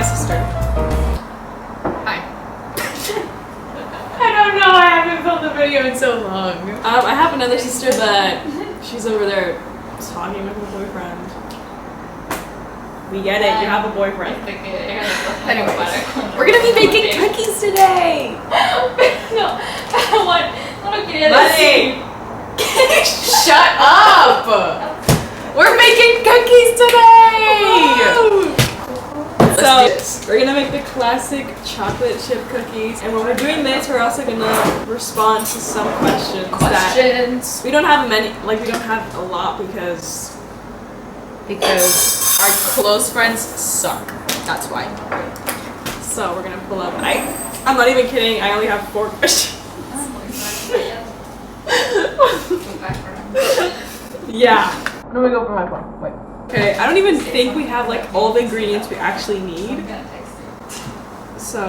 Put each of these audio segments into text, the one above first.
sister. Hi. I don't know, I haven't filmed the video in so long. I have another sister, but she's over there talking with her boyfriend. We get it, you have a boyfriend. Anyway, We're gonna be making cookies today! No, I want to get Buddy! Shut up! We're making cookies today! So, we're gonna make the classic chocolate chip cookies. And when we're doing this, we're also gonna respond to some questions. That we don't have many, like we don't have a lot because our close friends suck. That's why. So we're gonna pull up. I'm not even kidding, I only have 4 questions. Yeah. I'm gonna go for my phone. Wait. Okay, I don't even think we have like all the ingredients we actually need. So.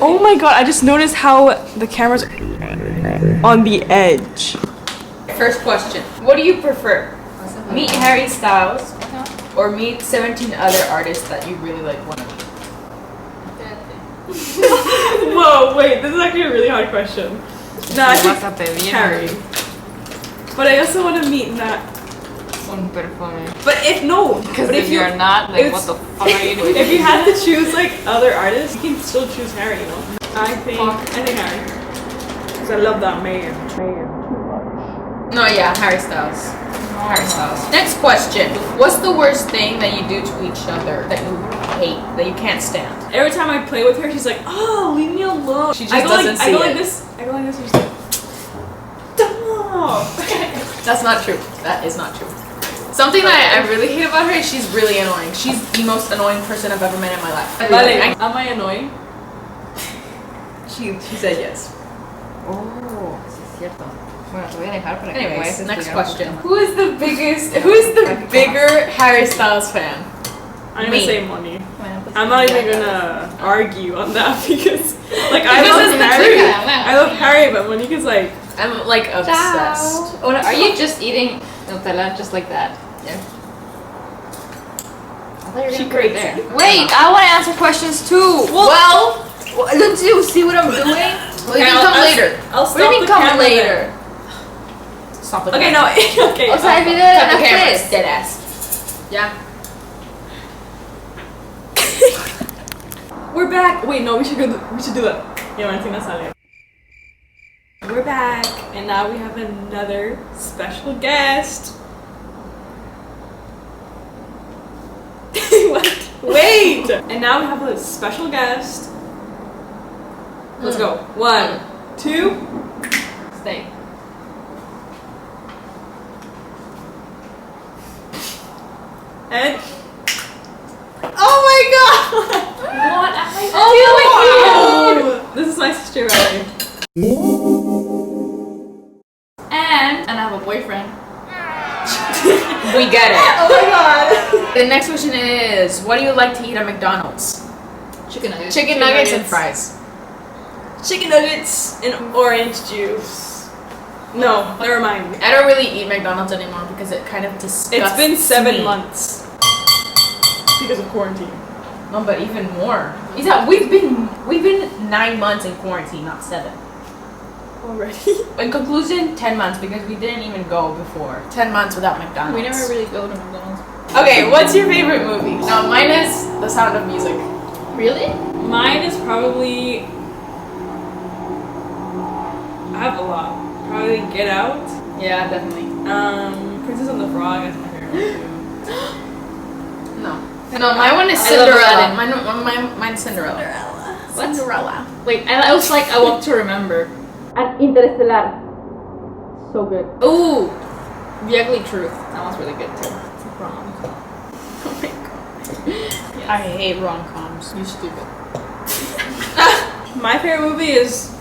Oh my god, I just noticed how the camera's on the edge. First question. What do you prefer? Meet Harry Styles or meet 17 other artists that you really like want to meet? Whoa, wait, this is actually a really hard question. No, I think Harry. But I also want to meet Nat. Un perfume. But if you're not, like, what the fuck are you doing? If you had to choose like other artists, you can still choose Harry, you know? I think Harry. Because I love that man. No, yeah, Harry Styles. Harry Styles. Next question. What's the worst thing that you do to each other that you hate, that you can't stand? Every time I play with her, she's like, oh, leave me alone. She just doesn't see it. I go like this, and she's like, stop. That's not true. That is not true. Something that I really hate about her is she's really annoying. She's the most annoying person I've ever met in my life. Am I annoying? She said yes. Oh, sí es cierto. Bueno, te voy a dejar para que Anyways, puedas next estudiar question. un poquito Who is the bigger Harry Styles fan? I'm gonna say money. I'm not even gonna argue on that because like I Because love it's the Harry. truth. I love Harry, but Monica's like I'm like obsessed. Oh, are you just eating Nutella just like that? Yeah. I thought you were She gonna put it grates there. it. Wait, I want to answer questions too. Well, don't you see what I'm doing? Well, you can come later. I'll What stop do you mean the come camera later? then. Stop the Okay, camera. no, okay. O sea, el video Stop de the camera. las Dead ass. Yeah. We're back. Wait, no, we should do that. Yeah, Martina sale. We're back, and now we have another special guest. What? Wait! And now we have a special guest. Let's go. 1, 2. Stay. And oh my god! What am I Oh, this is my sister Riley. And I have a boyfriend. We get it. Oh my god! The next question is, what do you like to eat at McDonald's? Chicken nuggets. Chicken nuggets and fries. Chicken nuggets and orange juice. No, never mind. I don't really eat McDonald's anymore because it kind of disgusts me. It's been 7 months because of quarantine. No, but even more. Is that we've been 9 months in quarantine, not 7. Already? In conclusion, 10 months because we didn't even go before. 10 months without McDonald's. We never really go to McDonald's. Okay, what's your favorite movie? No, mine is The Sound of Music. Really? Mine is probably. I have a lot. Probably Get Out. Yeah, definitely. Princess and the Frog is my favorite one too. No, my one is Cinderella. Mine's Cinderella. What? Cinderella. Wait, I was like, I want to remember. And Interstellar. So good. Ooh, The Ugly Truth. That one's really good too. It's a prom. Oh my god. Yes. I hate rom-coms. You stupid. My favorite movie is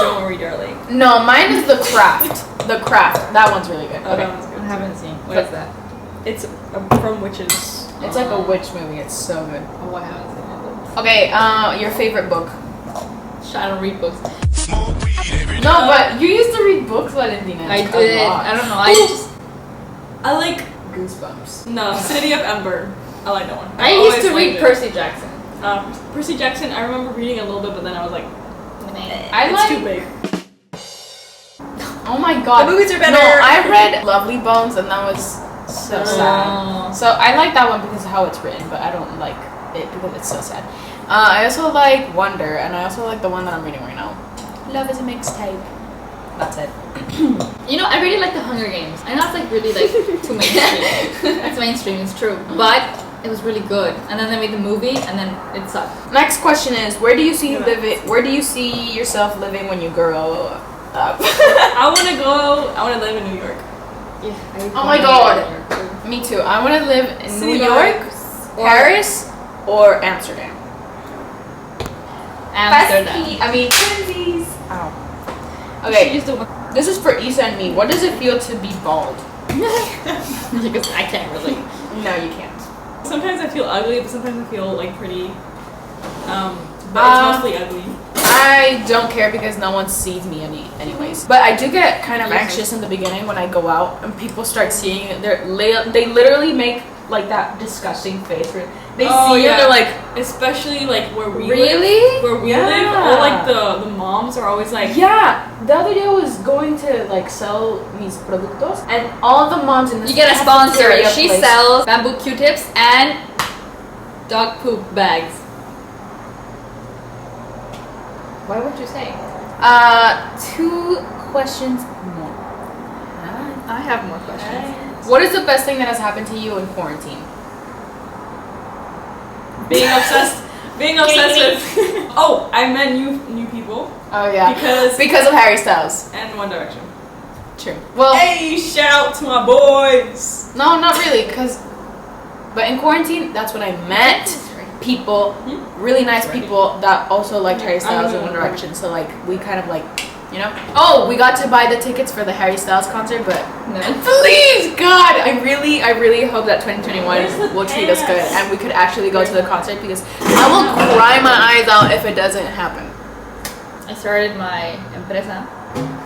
Don't Worry Darling. No, mine is The Craft. The Craft. That one's really good. Oh, that one's good. I haven't seen. What is that? It's from witches. It's like a witch movie. It's so good. Oh, I haven't seen it. Okay, your favorite book? I don't read books. No, but you used to read books, Valentina. I A did. lot. I don't know. I just. I like Goosebumps? No, City of Ember. I like that one. I used to read Percy Jackson. Percy Jackson, I remember reading a little bit, but then I was like, It's too big. Oh my god. The movies are better. No, I read Lovely Bones and that was so sad. So I like that one because of how it's written, but I don't like it because it's so sad. I also like Wonder, and I also like the one that I'm reading right now. Love is a mixtape. That's it. You know, I really like the Hunger Games. I know it's like really like too mainstream. That's mainstream, it's true. But it was really good. And then they made the movie, and then it sucked. Next question is, where do you see yourself living when you grow up? I want to live in New York. Yeah. Oh my god. Me too. I want to live in New York, Paris, or Amsterdam. Amsterdam. Twinsies. Ow. Okay, this is for Issa and me. What does it feel to be bald? Because I can't relate. No, you can't. Sometimes I feel ugly, but sometimes I feel like pretty. But it's mostly ugly. I don't care because no one sees me anyways. But I do get kind of anxious in the beginning when I go out and people start seeing it. They literally make like that disgusting face where they see you and they're like, especially like where we really? live, where we live, all like the moms are always like, yeah. The other day I was going to like sell mis productos and all the moms in this You get a sponsor. cafeteria She place- sells bamboo Q-tips and dog poop bags. What would you say? 2 questions more. I have more questions. What is the best thing that has happened to you in quarantine? being obsessed with. Oh, I met new people. Oh yeah, because of Harry Styles and One Direction. True. Well, hey, shout out to my boys. no, not really, but in quarantine, that's when I met people, really nice people that also liked Harry Styles and One Direction. So like we kind of like, you know. Oh, we got to buy the tickets for the Harry Styles concert, but please God, I really hope that 2021 will treat us good and we could actually go to the concert because I will cry my eyes out if it doesn't happen. I started my empresa,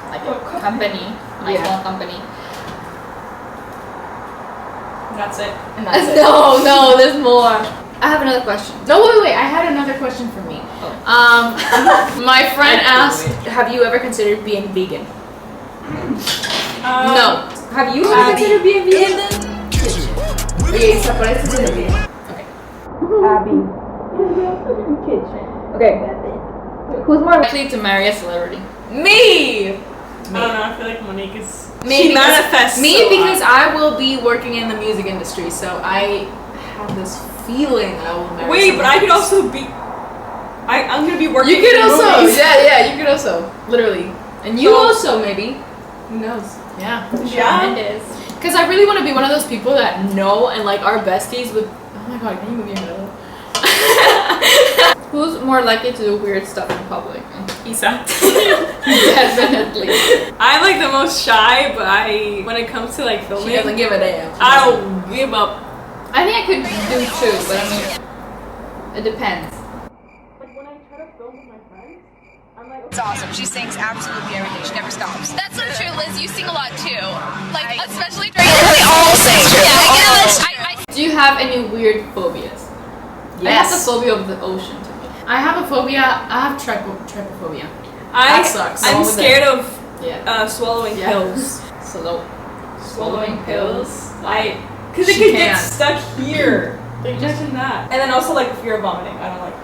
like a company, my small company. That's it. And that's it. No, there's more. I have another question. No, wait. I had another question for me. My friend asked, have you ever considered being vegan? No. Have you ever considered being vegan? Okay, so what is it? Okay. Abby. Kitchen. Okay. Who's more likely to marry a celebrity? Me! I don't know. I feel like Monique is. She manifests. Because I will be working in the music industry, so I have this feeling I will marry. Wait, but I could also be. I'm gonna be working. You could in also, movies. yeah, you could also, literally, and you also maybe. Who knows? Yeah. Yeah. Mendes. Because I really want to be one of those people that know and like are besties with. Oh my god, can you move your head a little? Who's more likely to do weird stuff in public? Issa. Definitely. I'm like the most shy, but when it comes to like filming, She doesn't give a damn. I don't give up. I think I could do too, but I mean, it depends. Like when I try to film with my friends, I'm like, It's awesome. She sings absolutely every day. She never stops. That's so true, Liz. You sing a lot too. Like, especially during. We all sing. Yeah. Do you have any weird phobias? Yes. I have the phobia of the ocean to me. I have a phobia. I have trypophobia. that sucks. I'm scared of Yeah. swallowing pills. Swallowing pills. Because it could get stuck here. Imagine that. And then also like fear of vomiting. I don't like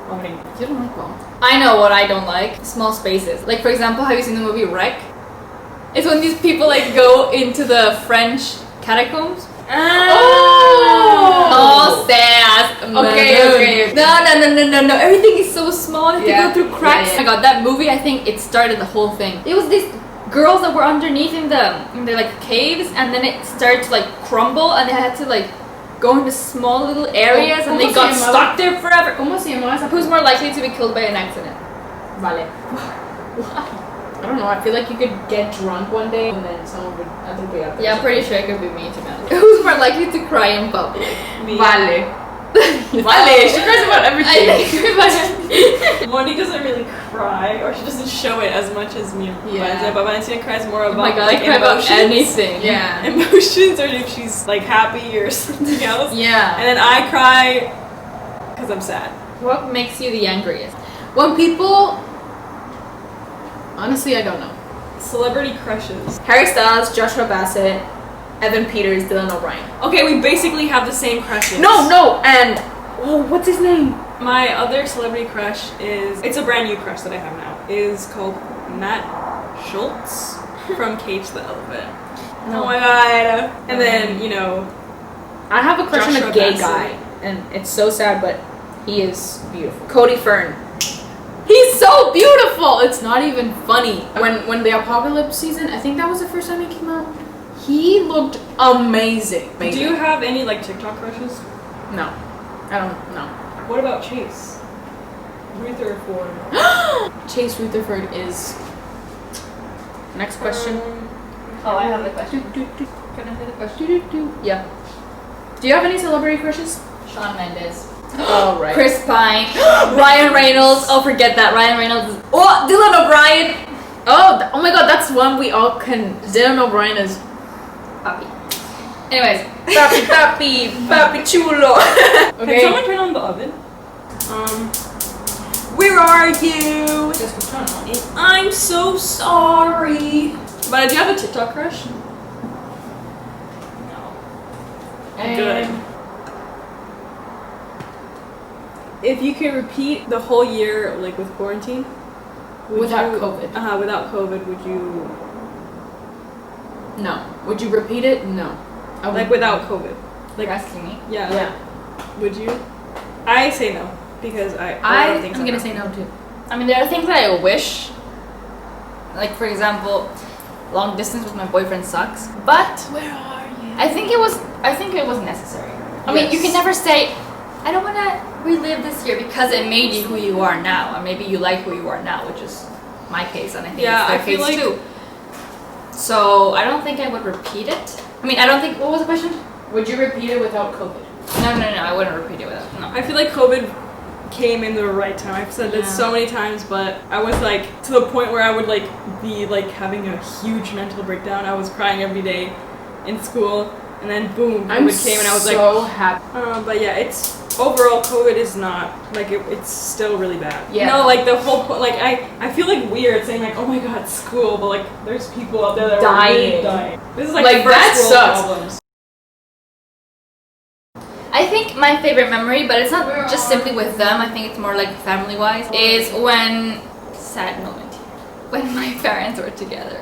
vomiting. You don't like vomit. I know what I don't like. Small spaces. Like for example, have you seen the movie Wreck? It's when these people like go into the French catacombs. Oh, seas. Okay. No. Everything is so small. You have to go through cracks. Yeah. Oh my god, that movie, I think it started the whole thing. It was these girls that were underneath in the like caves, and then it started to like crumble, and they had to like go into small little areas, and they got stuck there forever. ¿Cómo se llamaba esa? Who's more likely to be killed by an accident? Vale. Why? I don't know. I feel like you could get drunk one day and then someone would atropellarte. Yeah, I'm pretty sure it could be me, to be honest. Who's more likely to cry in public? Me. Vale. Vale, she cries about everything. Moni doesn't really cry, or she doesn't show it as much as me. Yeah. But Valentina cries more about my God, like I cry about emotions. anything. Yeah. Emotions, or if she's like happy or something else. Yeah. And then I cry because I'm sad. What makes you the angriest? When people... Honestly, I don't know. Celebrity crushes. Harry Styles, Joshua Bassett, Evan Peters, Dylan O'Brien. Okay, we basically have the same crushes. No, and... Oh, what's his name? My other celebrity crush is, it's a brand new crush that I have now, is called Matt Schultz from Cage the Elephant. No. Oh my god. And then, you know, I have a crush on Joshua a gay Bassett. guy, and it's so sad, but he is beautiful. Cody Fern. He's so beautiful. It's not even funny. When the Apocalypse season, I think that was the first time he came out. He looked amazing. do you have any like TikTok crushes? No, I don't know. What about Chase? Rutherford. Chase Rutherford is. Next question. Oh, I have the question. Can I say the question? Yeah. Do you have any celebrity crushes? Shawn Mendes. Oh, right. Chris Pine. Ryan Reynolds. Oh, forget that. Ryan Reynolds. Oh, Dylan O'Brien. Oh my god, that's one we all can. Dylan O'Brien is. Papi. Anyways. Papi chulo. Can someone turn on the oven? Where are you? I'm so sorry. But do you have a TikTok crush? Good. If you could repeat the whole year, like with quarantine, Without COVID. Without COVID, would you? No. Would you repeat it? No. I Like would- without COVID? Like asking me? Yeah. Yeah. Would you? I say no because I'm things gonna happen. say no too. I mean, there are things that I wish. Like, for example, long distance with my boyfriend sucks. But Where are you? I think it was necessary. I mean, you can never say, I don't want to relive this year because it made you who you are now, or maybe you like who you are now, which is my case, and I think Yeah, it's their I feel case like- too. So I don't think I would repeat it. I mean, I don't think. What was the question? Would you repeat it without COVID? No, I wouldn't repeat it without. No. I feel like COVID came in the right time. I've said this so many times, but I was like to the point where I would like be like having a huge mental breakdown. I was crying every day in school, and then boom, COVID came, and I was so happy. but yeah, it's overall COVID is not like it's still really bad. Yeah. No, like the whole point. Like I feel like weird saying like, oh my god, school, but like there's people out there that are really dying. This is like Like, the first that world sucks. problems. I think my favorite memory, but it's not just simply with them, I think it's more like family-wise, is when, sad moment, when my parents were together.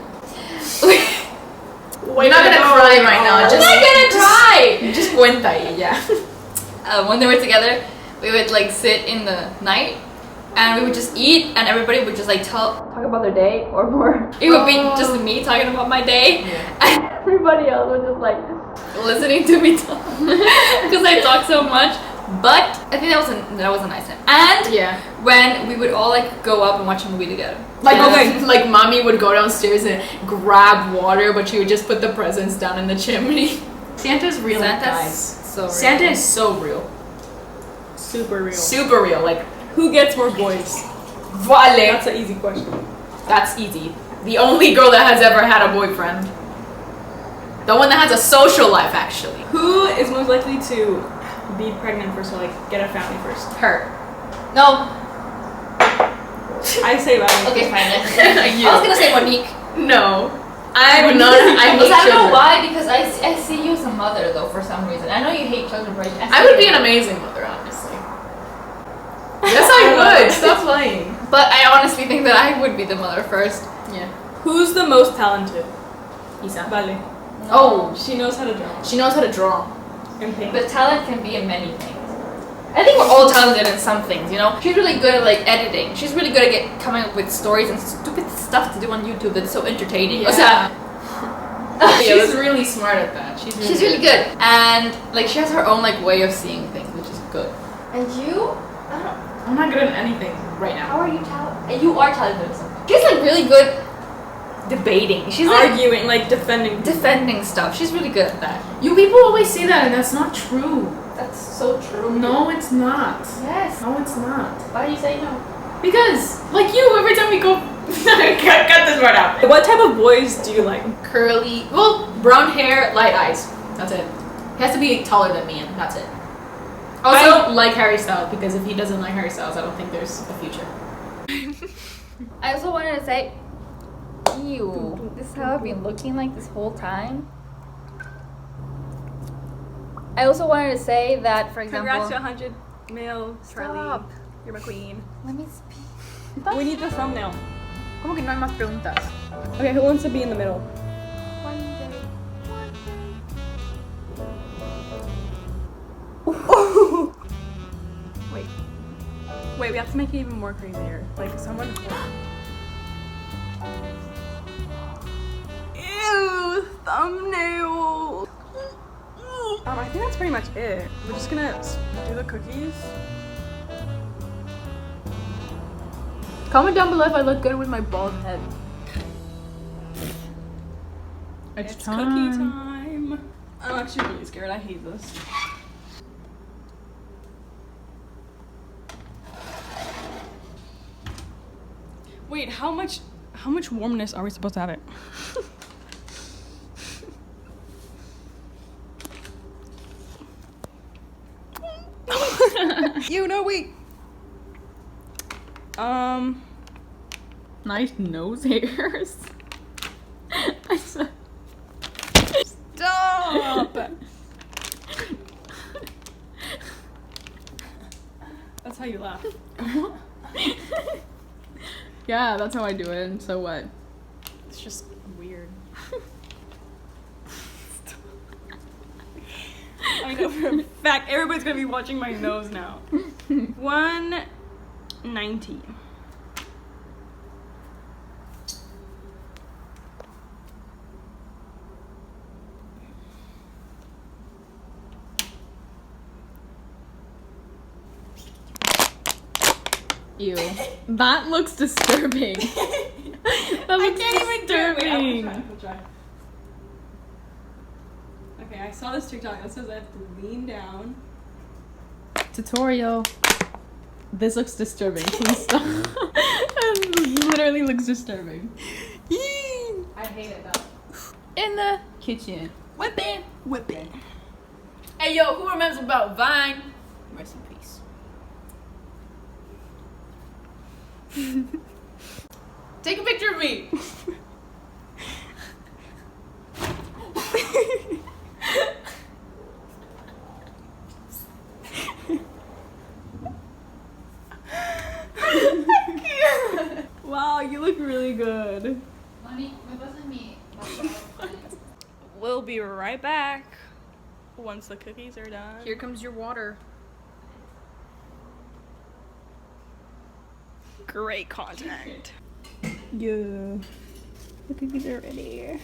We're not gonna cry right now. I'm not gonna cry! Just cuenta y ya. When they were together, we would like sit in the night and we would just eat, and everybody would just like talk about their day, or more. It would be just me talking about my day, and everybody else was just like listening to me talk because I talk so much. But I think that was a nice time. And when we would all like go up and watch a movie together. Like like mommy would go downstairs and grab water, but she would just put the presents down in the chimney. Santa's real, guys. So real. Santa is so real. Super real. Super real. Like, Who gets more boys? vale. That's an easy question. That's easy. The only girl that has ever had a boyfriend. The one that has a social life, actually. Who is most likely to be pregnant first, or like get a family first? Her. No. I say that. Okay, fine then. I was gonna say Monique. No. I'm not. I Because hate I don't know children. why, because I see you as a mother though for some reason. I know you hate children, but I would be an amazing mother, honestly. Yes, I would. Stop lying. But I honestly think that I would be the mother first. Yeah. Who's the most talented? Isa. Vale. Oh, She knows how to draw she knows how to draw. and paint. But talent can be in many things. I think we're all talented in some things, you know? She's really good at like editing. She's really good at coming up with stories and stupid stuff to do on YouTube that's so entertaining. Yeah. O sea, She's really smart at that. she's really good. And like she has her own like way of seeing things, which is good. And you? I don't know. I'm not good at anything right now. How are you talented? You are talented at something. She's like really good debating. She's like Arguing, like defending. defending stuff. She's really good at that. You people always say that, and that's not true. That's so true. No, it's not. Yes. No, it's not. Why do you say no? Because, like you, every time we go... cut this part out. What type of boys do you like? Curly, well, brown hair, light eyes. That's it. He has to be taller than me, and that's it. Also, like Harry Styles, because if he doesn't like Harry Styles, I don't think there's a future. I also wanted to say, ew, this is how I've been looking like this whole time. I also wanted to say that, for example... Congrats to 100 mil, Charlie. Stop. You're my queen. Let me speak. We need the thumbnail. ¿Cómo que no hay más preguntas? Okay, who wants to be in the middle? One day. Wait, we have to make it even more crazier. Like someone. Ew, thumbnail. I think that's pretty much it. We're just gonna do the cookies. Comment down below if I look good with my bald head. It's cookie time. I'm actually really scared. I hate this. Wait, how much warmness are we supposed to have it? You know, wait. Nice nose hairs. Stop! That's how you laugh. Yeah, that's how I do it, and so what? It's just weird. I know for a fact everybody's gonna be watching my nose now. 190. Ew. That looks disturbing. That looks disturbing. We'll try. Okay, I saw this TikTok that says I have to lean down. Tutorial. This looks disturbing. Please stop. It literally looks disturbing. I hate it though. In the kitchen. Whipping. Hey yo, who remembers about Vine? Rest in peace. Take a picture of me. Wow, you look really good. We'll be right back once the cookies are done. Here comes your water. Great content. Yeah. The cookies are ready.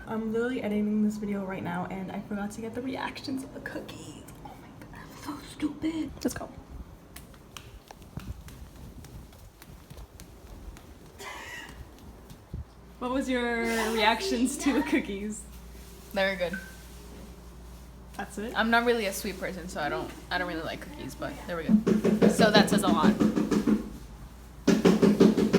I'm literally editing this video right now and I forgot to get the reactions of the cookies. Oh my god, I'm so stupid. Let's go. What was your reactions to the cookies? Very good. That's it? I'm not really a sweet person, so I don't really like cookies, but there we go. So that says a lot.